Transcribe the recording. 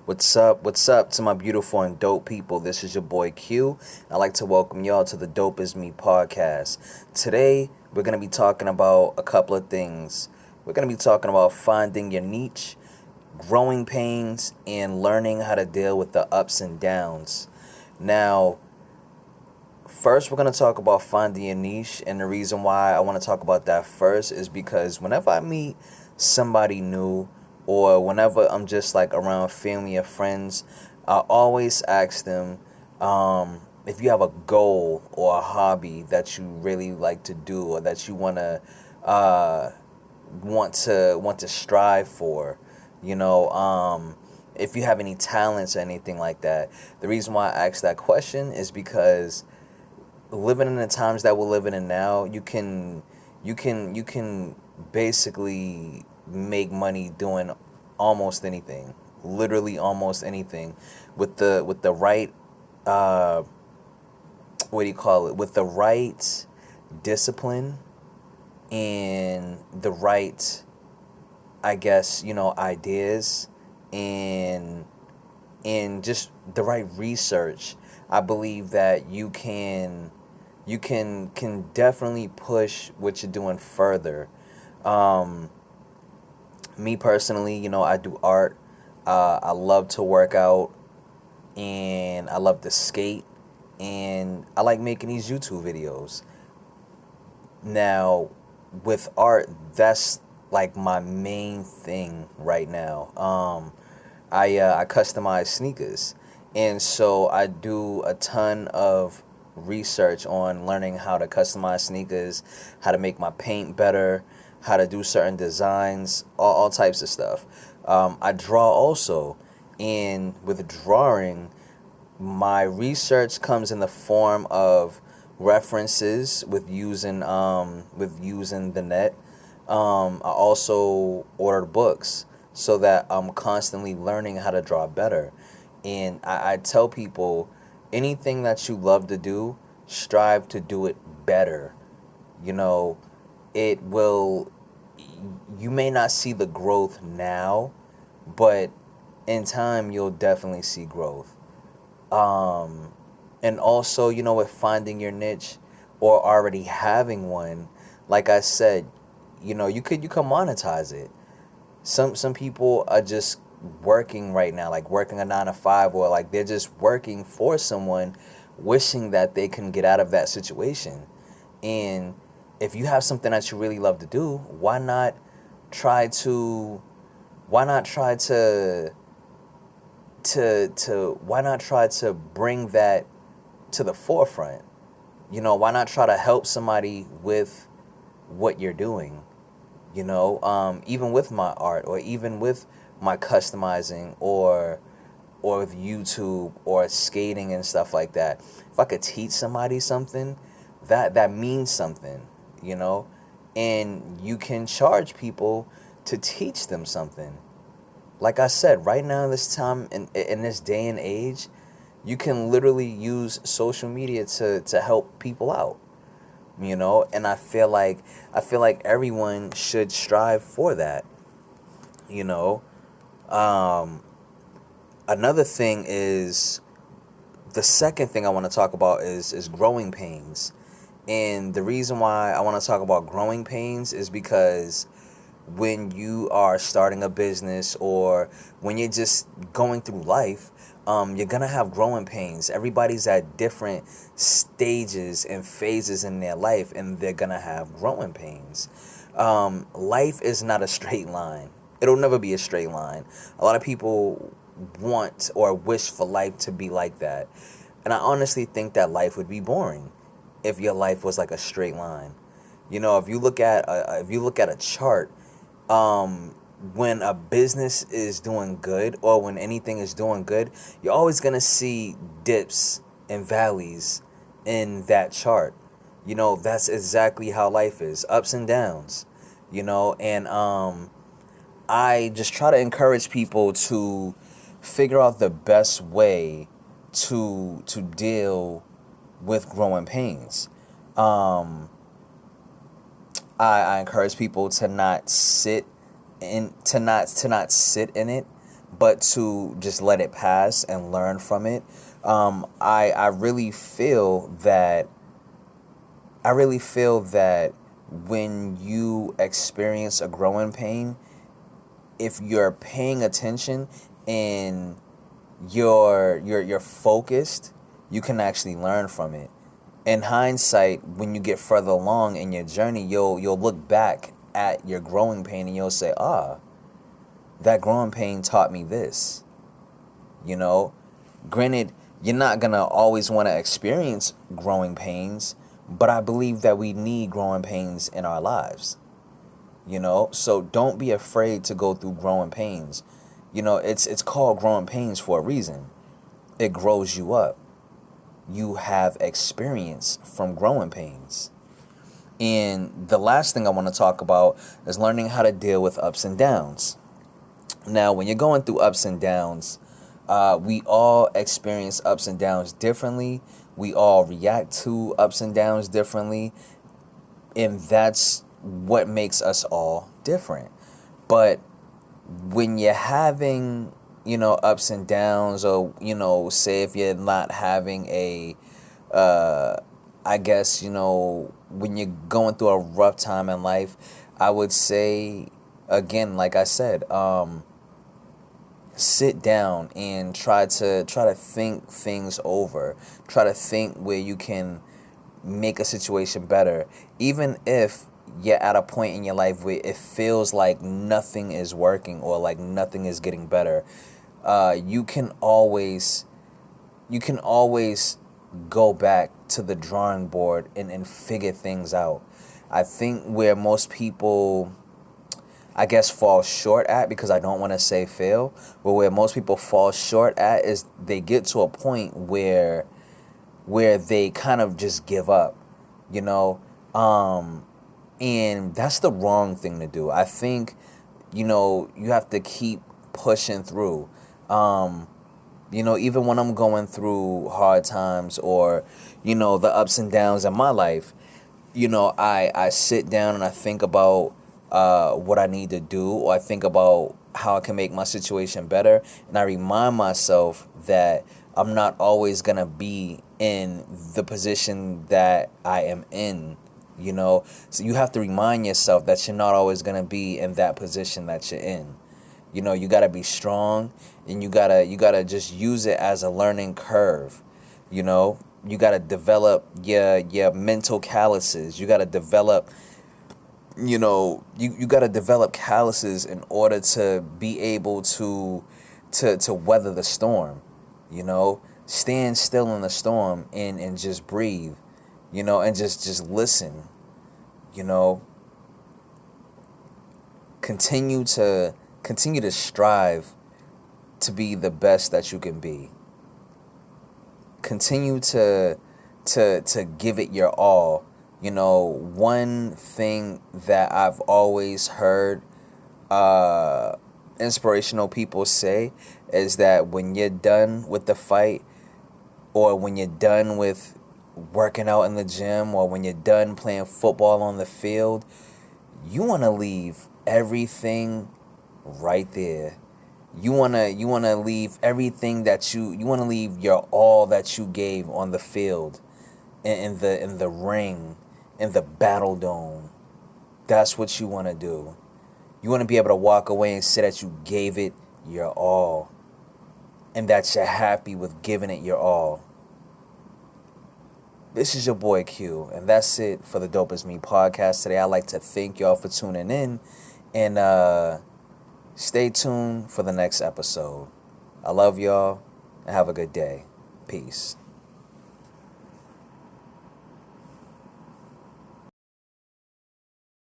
What's up? What's up to my beautiful and dope people? This is your boy Q. I'd like to welcome y'all to the Dope Is Me podcast. Today, we're going to be talking about a couple of things. We're going to be talking about finding your niche, growing pains, and learning how to deal with the ups and downs. Now, first, we're going to talk about finding your niche, and the reason why I want to talk about that first is because whenever I meet somebody new, or whenever I'm just like around family or friends, I always ask them if you have a goal or a hobby that you really like to do, or that you uh, want to strive for. You know, if you have any talents or anything like that. The reason why I ask that question is because living in the times that we're living in now, you can basically make money doing almost anything, literally almost anything, with the right uh what do you call it, with the right discipline and the right, I guess, ideas, and just the right research. I believe that you can definitely push what you're doing further. Um, Me personally, I do art. I love to work out, and I love to skate, and I like making these YouTube videos. Now, with art, that's like my main thing right now. I customize sneakers, and so I do a ton of research on learning how to customize sneakers, how to make my paint better, how to do certain designs, all types of stuff. I draw also, and with drawing, my research comes in the form of references with using the net. I also ordered books so that I'm constantly learning how to draw better. And I tell people, anything that you love to do, strive to do it better. You know, it will, you may not see the growth now, but in time, you'll definitely see growth. Um, and also, with finding your niche or already having one, like I said, you can monetize it. Some people are just working right now, like working a 9 to 5, or like they're just working for someone, wishing that they can get out of that situation. And if you have something that you really love to do, try to why not try to bring that to the forefront? Why not try to help somebody with what you're doing? Even with my art, or even with my customizing, or with YouTube or skating and stuff like that. If I could teach somebody something, that means something, you know? And you can charge people to teach them something. Like I said, right now in this time, in this day and age, you can literally use social media to help people out. And I feel like everyone should strive for that. You know, um, Another thing is, the second thing I want to talk about is growing pains. And the reason why I want to talk about growing pains is because when you are starting a business, or when you're just going through life, you're gonna have growing pains. Everybody's at different stages and phases in their life, and they're gonna have growing pains. Life is not a straight line. It'll never be a straight line. A lot of people want or wish for life to be like that. And I honestly think that life would be boring if your life was like a straight line. If you look at a chart, um, when a business is doing good, or when anything is doing good, you're always gonna see dips and valleys in that chart. That's exactly how life is, ups and downs. And I just try to encourage people to figure out the best way to deal with growing pains. Um, I encourage people to not sit in it, but to just let it pass and learn from it. I really feel that when you experience a growing pain, if you're paying attention and you're focused, you can actually learn from it. In hindsight, when you get further along in your journey, you'll look back at your growing pain and you'll say, that growing pain taught me this. You know, granted, you're not gonna always want to experience growing pains, but I believe that we need growing pains in our lives. You know, so don't be afraid to go through growing pains. You know, it's called growing pains for a reason. It grows you up. You have experience from growing pains. And the last thing I want to talk about is learning how to deal with ups and downs. Now, when you're going through ups and downs, we all experience ups and downs differently. We all react to ups and downs differently. And that's what makes us all different. But when you're having, ups and downs, or, say if you're not having I guess, when you're going through a rough time in life, I would say, again, like I said, sit down and try to think things over. Try to think where you can make a situation better, even if you're at a point in your life where it feels like nothing is working or like nothing is getting better. You can always go back to the drawing board and figure things out. I think where most people, I guess, fall short at, because I don't want to say fail, but where most people fall short at is they get to a point where they kind of just give up, and that's the wrong thing to do. I think, you have to keep pushing through. Even when I'm going through hard times, or, the ups and downs in my life, I sit down and I think about what I need to do, or I think about how I can make my situation better. And I remind myself that I'm not always going to be in the position that I am in, So you have to remind yourself that you're not always going to be in that position that you're in. You got to be strong, and you got to just use it as a learning curve. You got to develop your mental calluses. You got to develop you got to develop calluses in order to be able to weather the storm. Stand still in the storm and just breathe, and just listen. Continue to strive to be the best that you can be. Continue to give it your all. One thing that I've always heard inspirational people say is that when you're done with the fight, or when you're done with working out in the gym, or when you're done playing football on the field, you want to leave everything right there. You want to leave everything that you want to leave your all that you gave on the field, in the ring, in the battle dome. That's what you want to do. You want to be able to walk away and say that you gave it your all, and that you're happy with giving it your all. This is your boy Q, and that's it for the Dope As Me podcast today. I'd like to thank y'all for tuning in, and stay tuned for the next episode. I love y'all, and have a good day. Peace.